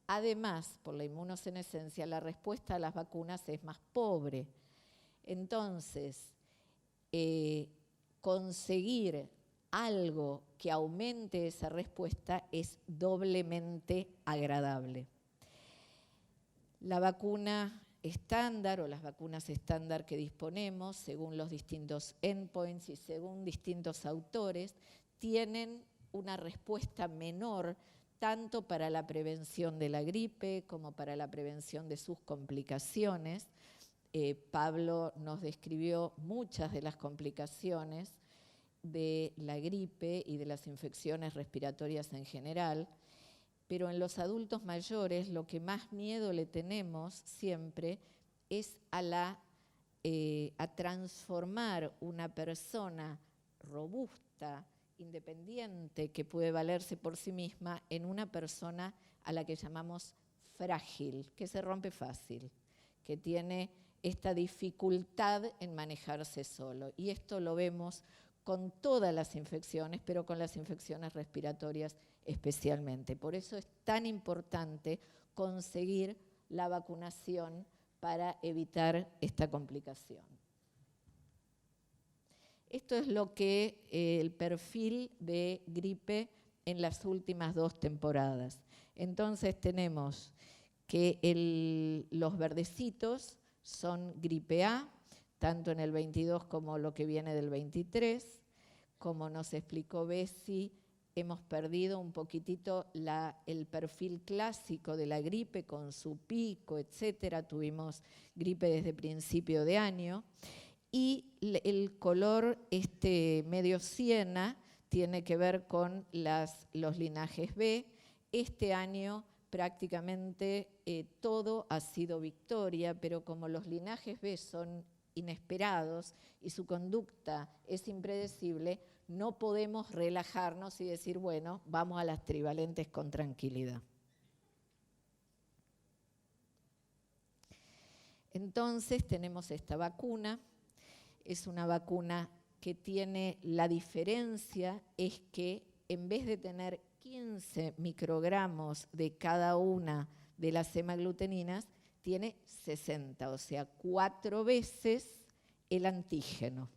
Además, por la inmunosenescencia, la respuesta a las vacunas es más pobre. Entonces, conseguir algo que aumente esa respuesta es doblemente agradable. La vacuna estándar o las vacunas estándar que disponemos, según los distintos endpoints y según distintos autores, tienen una respuesta menor tanto para la prevención de la gripe como para la prevención de sus complicaciones. Pablo nos describió muchas de las complicaciones de la gripe y de las infecciones respiratorias en general, pero en los adultos mayores lo que más miedo le tenemos siempre es a la a transformar una persona robusta, independiente, que puede valerse por sí misma, en una persona a la que llamamos frágil, que se rompe fácil, que tiene esta dificultad en manejarse solo. Y esto lo vemos con todas las infecciones, pero con las infecciones respiratorias especialmente. Por eso es tan importante conseguir la vacunación para evitar esta complicación. Esto es lo que el perfil de gripe en las últimas 2 temporadas. Entonces tenemos que los verdecitos son gripe A, tanto en el 22 como lo que viene del 23. Como nos explicó Bessie, hemos perdido un poquitito el perfil clásico de la gripe con su pico, etcétera. Tuvimos gripe desde principio de año. Y el color medio siena tiene que ver con los linajes B. Este año prácticamente todo ha sido victoria, pero como los linajes B son inesperados y su conducta es impredecible, no podemos relajarnos y decir, bueno, vamos a las trivalentes con tranquilidad. Entonces tenemos esta vacuna. Es una vacuna que tiene la diferencia, es que en vez de tener 15 microgramos de cada una de las hemagluteninas, tiene 60, o sea, 4 veces el antígeno.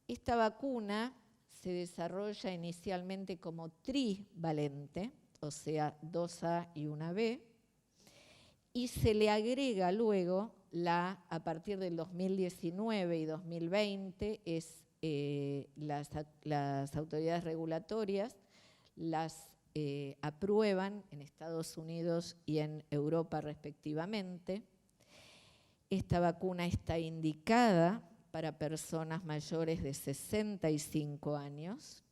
Esta vacuna se desarrolla inicialmente como trivalente, o sea, 2A y 1B, y se le agrega luego, a partir del 2019 y 2020, las autoridades regulatorias las aprueban en Estados Unidos y en Europa respectivamente. Esta vacuna está indicada para personas mayores de 65 años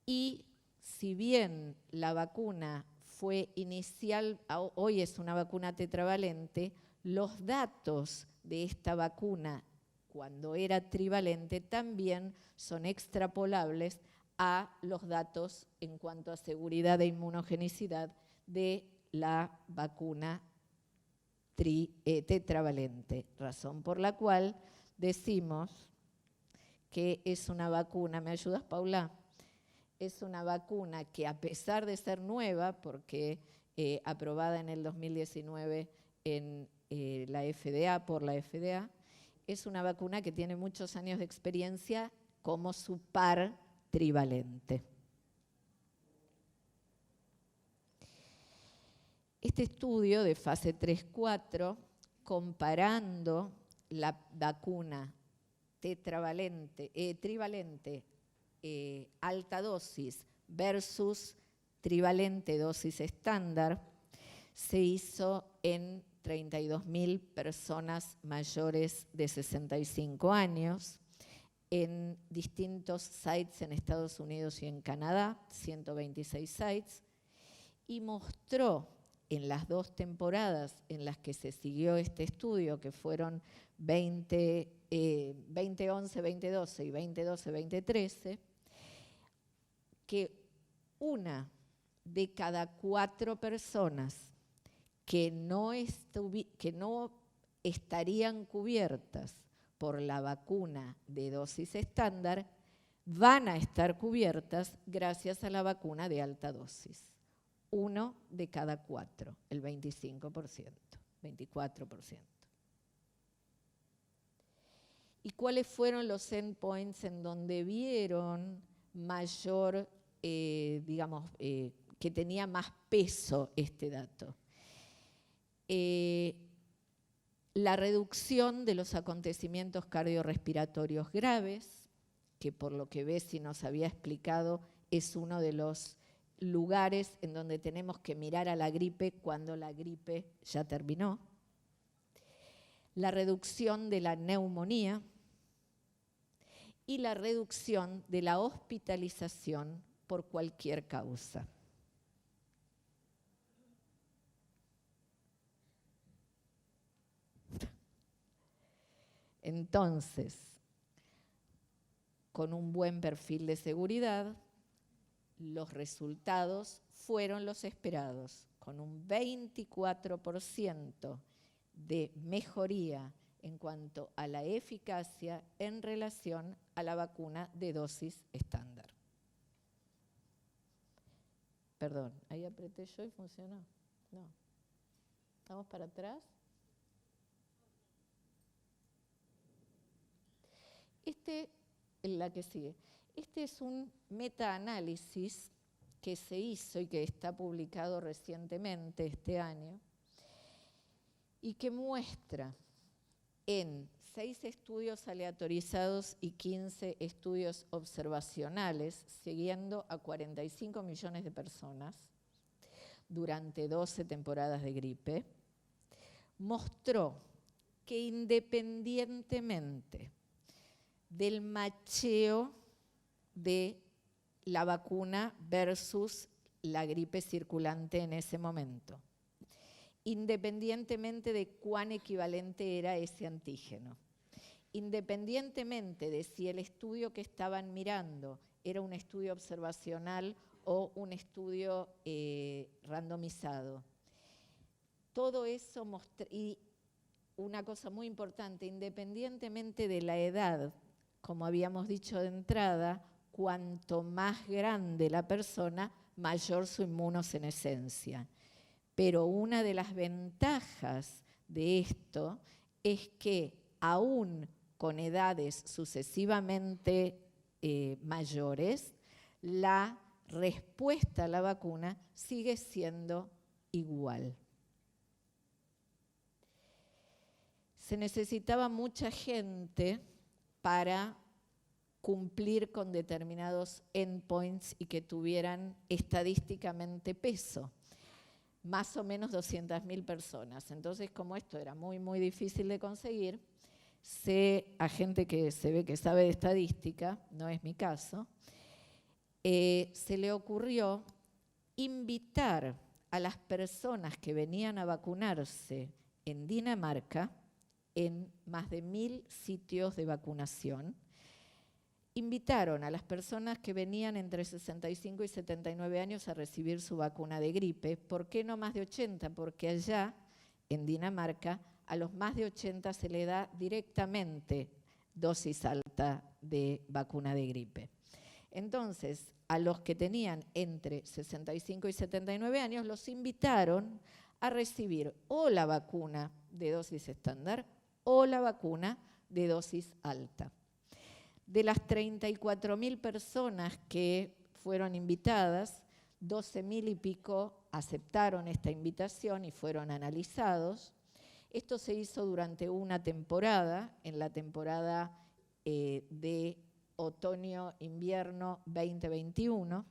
y si bien la vacuna fue inicial, hoy es una vacuna tetravalente, los datos de esta vacuna cuando era trivalente también son extrapolables a los datos en cuanto a seguridad e inmunogenicidad de la vacuna tetravalente, razón por la cual decimos que es una vacuna, ¿me ayudas, Paula? Es una vacuna que a pesar de ser nueva, porque aprobada en el 2019 en la FDA, por la FDA, es una vacuna que tiene muchos años de experiencia como su par trivalente. Este estudio de fase 3-4, comparando la vacuna trivalente alta dosis versus trivalente dosis estándar, se hizo en 32.000 personas mayores de 65 años en distintos sites en Estados Unidos y en Canadá, 126 sites, y mostró en las 2 temporadas en las que se siguió este estudio, que fueron 2011-2012 y 2012-2013, que 1 de cada 4 personas que no estarían cubiertas por la vacuna de dosis estándar van a estar cubiertas gracias a la vacuna de alta dosis. 1 de cada 4, el 25%, 24%. ¿Y cuáles fueron los endpoints en donde vieron mayor, que tenía más peso este dato? La reducción de los acontecimientos cardiorrespiratorios graves, que por lo que Bessie nos había explicado es uno de los lugares en donde tenemos que mirar a la gripe cuando la gripe ya terminó. La reducción de la neumonía y la reducción de la hospitalización por cualquier causa. Entonces, con un buen perfil de seguridad, los resultados fueron los esperados, con un 24% de mejoría en cuanto a la eficacia en relación a la vacuna de dosis estándar. Perdón, ahí apreté yo y funcionó. No. ¿Estamos para atrás? La que sigue. Este es un metaanálisis que se hizo y que está publicado recientemente este año y que muestra en 6 estudios aleatorizados y 15 estudios observacionales, siguiendo a 45 millones de personas durante 12 temporadas de gripe, mostró que independientemente del macheo de la vacuna versus la gripe circulante en ese momento, independientemente de cuán equivalente era ese antígeno, independientemente de si el estudio que estaban mirando era un estudio observacional o un estudio randomizado. Todo eso y una cosa muy importante, independientemente de la edad, como habíamos dicho de entrada, cuanto más grande la persona, mayor su inmunosenescencia. Pero una de las ventajas de esto es que aún con edades sucesivamente mayores, la respuesta a la vacuna sigue siendo igual. Se necesitaba mucha gente para cumplir con determinados endpoints y que tuvieran estadísticamente peso. Más o menos 200.000 personas. Entonces, como esto era muy, muy difícil de conseguir, a gente que se ve que sabe de estadística, no es mi caso, se le ocurrió invitar a las personas que venían a vacunarse en Dinamarca, en más de 1.000 sitios de vacunación, invitaron a las personas que venían entre 65 y 79 años a recibir su vacuna de gripe. ¿Por qué no más de 80? Porque allá, en Dinamarca, a los más de 80 se le da directamente dosis alta de vacuna de gripe. Entonces, a los que tenían entre 65 y 79 años, los invitaron a recibir o la vacuna de dosis estándar o la vacuna de dosis alta. De las 34.000 personas que fueron invitadas, 12.000 y pico aceptaron esta invitación y fueron analizados. Esto se hizo durante una temporada, en la temporada de otoño-invierno 2021,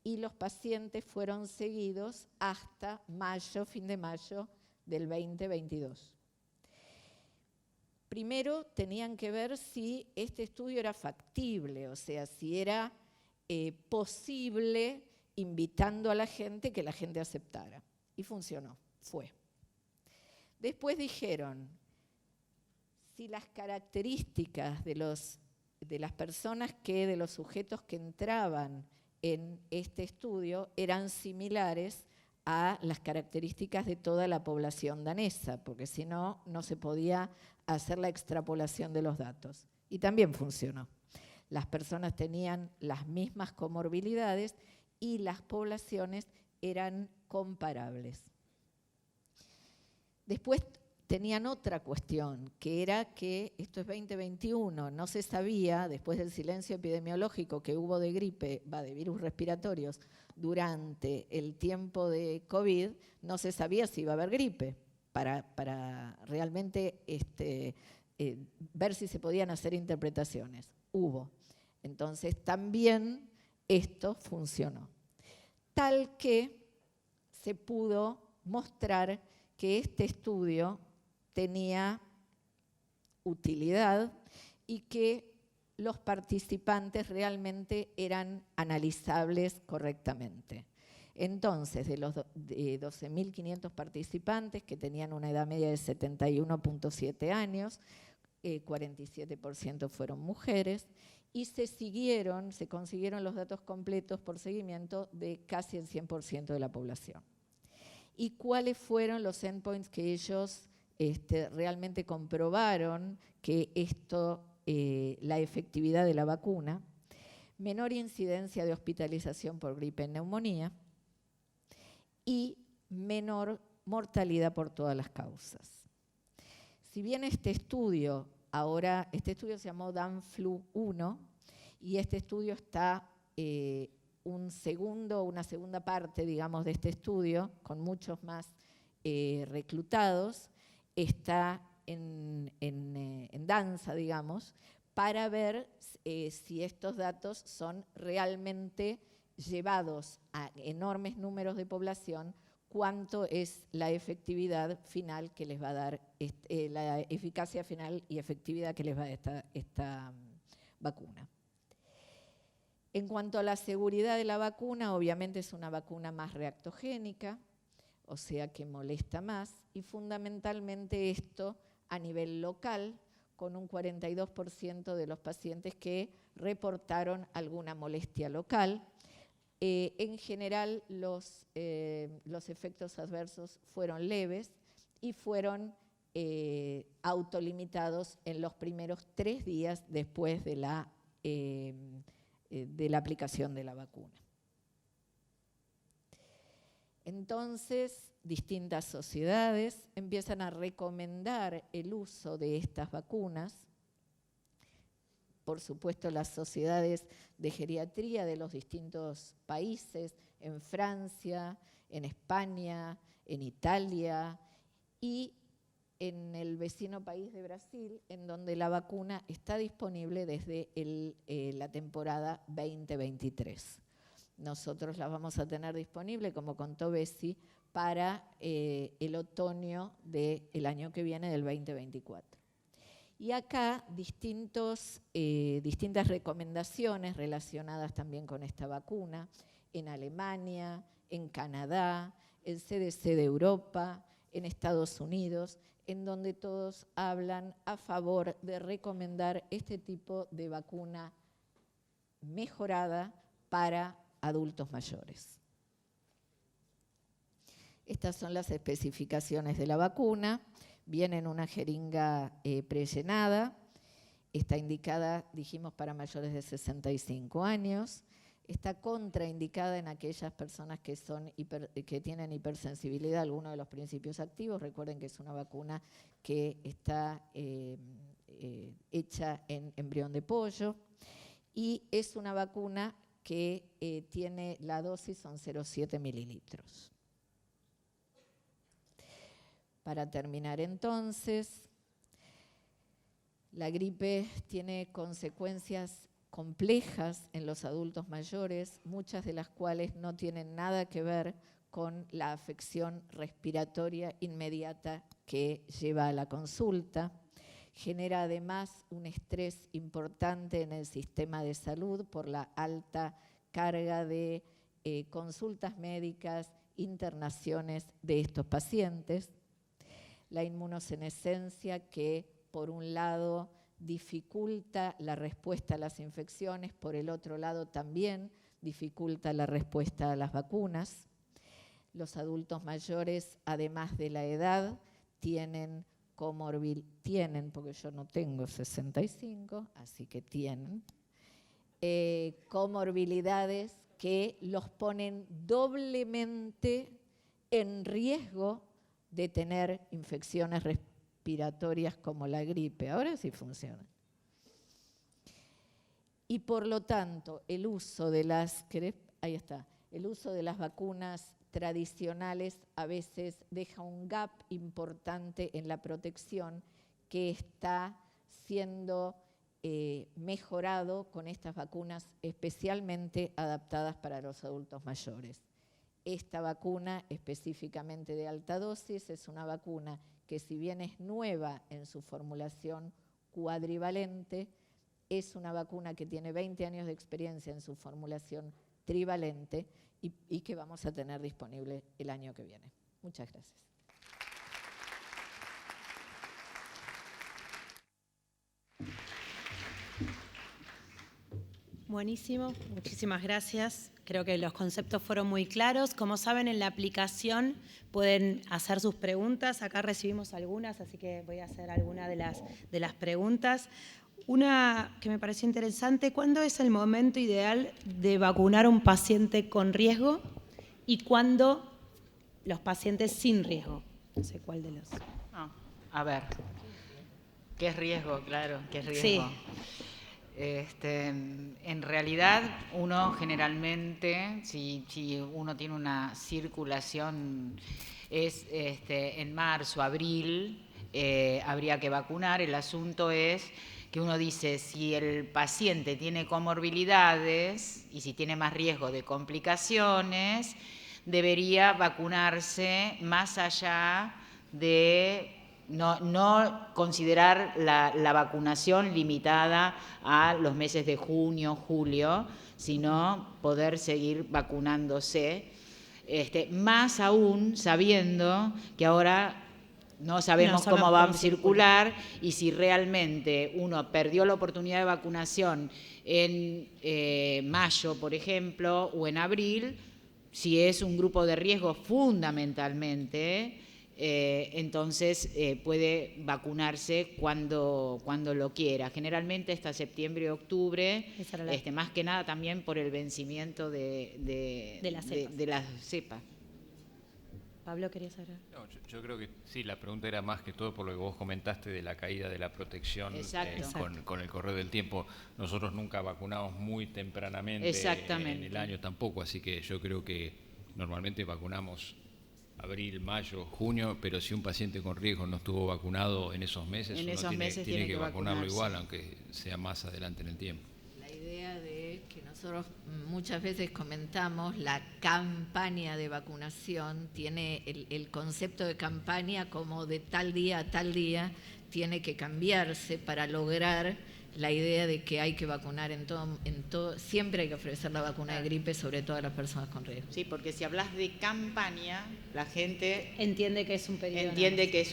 y los pacientes fueron seguidos hasta mayo, fin de mayo del 2022. Primero tenían que ver si este estudio era factible, o sea, si era posible, invitando a la gente, que la gente aceptara. Y funcionó, fue. Después dijeron, si las características de las personas de los sujetos que entraban en este estudio eran similares a las características de toda la población danesa, porque si no, no se podía hacer la extrapolación de los datos. Y también funcionó. Las personas tenían las mismas comorbilidades y las poblaciones eran comparables. Después tenían otra cuestión, que era que, esto es 2021, no se sabía, después del silencio epidemiológico que hubo de gripe, de virus respiratorios, durante el tiempo de COVID, no se sabía si iba a haber gripe, para realmente ver si se podían hacer interpretaciones. Hubo. Entonces también esto funcionó. Tal que se pudo mostrar que este estudio tenía utilidad y que los participantes realmente eran analizables correctamente. Entonces, de los 12.500 participantes que tenían una edad media de 71.7 años, 47% fueron mujeres, y se consiguieron los datos completos por seguimiento de casi el 100% de la población. ¿Y cuáles fueron los endpoints que ellos realmente comprobaron que la efectividad de la vacuna? Menor incidencia de hospitalización por gripe y neumonía y menor mortalidad por todas las causas. Si bien este estudio se llamó DANFLU-1 y este estudio está una segunda parte, digamos, de este estudio, con muchos más reclutados, está en danza, digamos, para ver si estos datos son realmente llevados a enormes números de población, cuánto es la efectividad final que les va a dar, la eficacia final y efectividad que les va a dar esta vacuna. En cuanto a la seguridad de la vacuna, obviamente es una vacuna más reactogénica, o sea que molesta más, y fundamentalmente esto a nivel local, con un 42% de los pacientes que reportaron alguna molestia local. En general, los efectos adversos fueron leves y fueron autolimitados en los primeros 3 días después de la aplicación de la vacuna. Entonces, distintas sociedades empiezan a recomendar el uso de estas vacunas. Por supuesto, las sociedades de geriatría de los distintos países, en Francia, en España, en Italia y en el vecino país de Brasil, en donde la vacuna está disponible desde la temporada 2023. Nosotros la vamos a tener disponible, como contó Bessi, para el otoño del año que viene, del 2024. Y acá distintas recomendaciones relacionadas también con esta vacuna, en Alemania, en Canadá, el CDC de Europa, en Estados Unidos, en donde todos hablan a favor de recomendar este tipo de vacuna mejorada para adultos mayores. Estas son las especificaciones de la vacuna. Viene en una jeringa prellenada. Está indicada, dijimos, para mayores de 65 años. Está contraindicada en aquellas personas que tienen hipersensibilidad a alguno de los principios activos. Recuerden que es una vacuna que está hecha en embrión de pollo. Y es una vacuna que tiene la dosis, son 0,7 mililitros. Para terminar entonces, la gripe tiene consecuencias complejas en los adultos mayores, muchas de las cuales no tienen nada que ver con la afección respiratoria inmediata que lleva a la consulta. Genera además un estrés importante en el sistema de salud por la alta carga de consultas médicas, internaciones de estos pacientes. La inmunosenescencia que, por un lado, dificulta la respuesta a las infecciones, por el otro lado también dificulta la respuesta a las vacunas. Los adultos mayores, además de la edad, tienen, porque yo no tengo 65, así que tienen, comorbilidades que los ponen doblemente en riesgo de tener infecciones respiratorias como la gripe. Ahora sí funciona. Y por lo tanto, el uso de las vacunas tradicionales a veces deja un gap importante en la protección que está siendo mejorado con estas vacunas especialmente adaptadas para los adultos mayores. Esta vacuna, específicamente de alta dosis, es una vacuna que, si bien es nueva en su formulación cuadrivalente, es una vacuna que tiene 20 años de experiencia en su formulación trivalente y que vamos a tener disponible el año que viene. Muchas gracias. Buenísimo, muchísimas gracias. Creo que los conceptos fueron muy claros. Como saben, en la aplicación pueden hacer sus preguntas. Acá recibimos algunas, así que voy a hacer algunas de las preguntas. Una que me pareció interesante, ¿cuándo es el momento ideal de vacunar a un paciente con riesgo y cuándo los pacientes sin riesgo? No sé cuál de los... A ver, ¿qué es riesgo? Claro, ¿qué es riesgo? Sí. En realidad, uno generalmente, si uno tiene una circulación, es en marzo, abril, habría que vacunar. El asunto es que uno dice, si el paciente tiene comorbilidades y si tiene más riesgo de complicaciones, debería vacunarse más allá de... No considerar la vacunación limitada a los meses de junio, julio, sino poder seguir vacunándose, más aún sabiendo que ahora no sabemos cómo va a circular y si realmente uno perdió la oportunidad de vacunación en mayo, por ejemplo, o en abril, si es un grupo de riesgo fundamentalmente, entonces puede vacunarse cuando lo quiera. Generalmente hasta septiembre, octubre, más que nada también por el vencimiento de la cepa. Pablo, ¿querías saber? No, yo creo que sí, la pregunta era más que todo por lo que vos comentaste de la caída de la protección con el correr del tiempo. Nosotros nunca vacunamos muy tempranamente en el año tampoco, así que yo creo que normalmente vacunamos abril, mayo, junio, pero si un paciente con riesgo no estuvo vacunado en esos meses, tiene que vacunarlo igual, aunque sea más adelante en el tiempo. La idea de que nosotros muchas veces comentamos, la campaña de vacunación tiene el concepto de campaña como de tal día a tal día, tiene que cambiarse para lograr la idea de que hay que vacunar en todo, siempre hay que ofrecer la vacuna de gripe, sobre todo a las personas con riesgo. Sí, porque si hablas de campaña, la gente entiende que es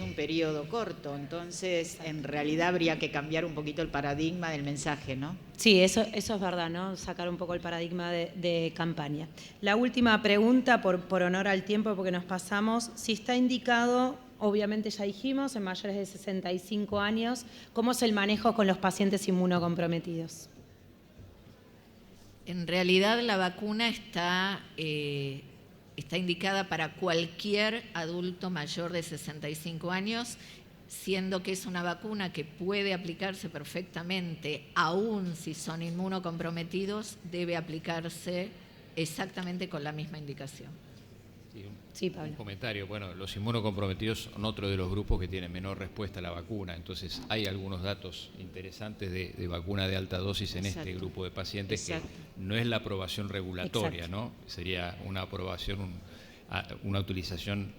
un periodo corto, entonces en realidad habría que cambiar un poquito el paradigma del mensaje, ¿no? Sí, eso es verdad, ¿no? Sacar un poco el paradigma de campaña. La última pregunta, por honor al tiempo, porque nos pasamos, si está indicado... Obviamente ya dijimos, en mayores de 65 años, ¿cómo es el manejo con los pacientes inmunocomprometidos? En realidad la vacuna está indicada para cualquier adulto mayor de 65 años, siendo que es una vacuna que puede aplicarse perfectamente, aún si son inmunocomprometidos, debe aplicarse exactamente con la misma indicación. Sí, Pablo. Un comentario. Bueno, los inmunocomprometidos son otro de los grupos que tienen menor respuesta a la vacuna. Entonces, hay algunos datos interesantes de vacuna de alta dosis en este grupo de pacientes que no es la aprobación regulatoria, ¿no? Sería una aprobación, una utilización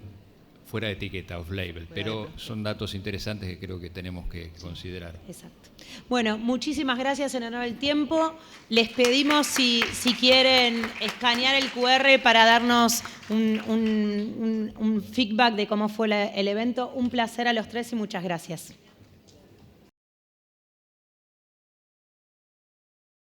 fuera de etiqueta, off-label. Pero son datos interesantes que creo que tenemos que considerar. Exacto. Bueno, muchísimas gracias en honor al tiempo. Les pedimos si quieren escanear el QR para darnos un feedback de cómo fue el evento. Un placer a los tres y muchas gracias.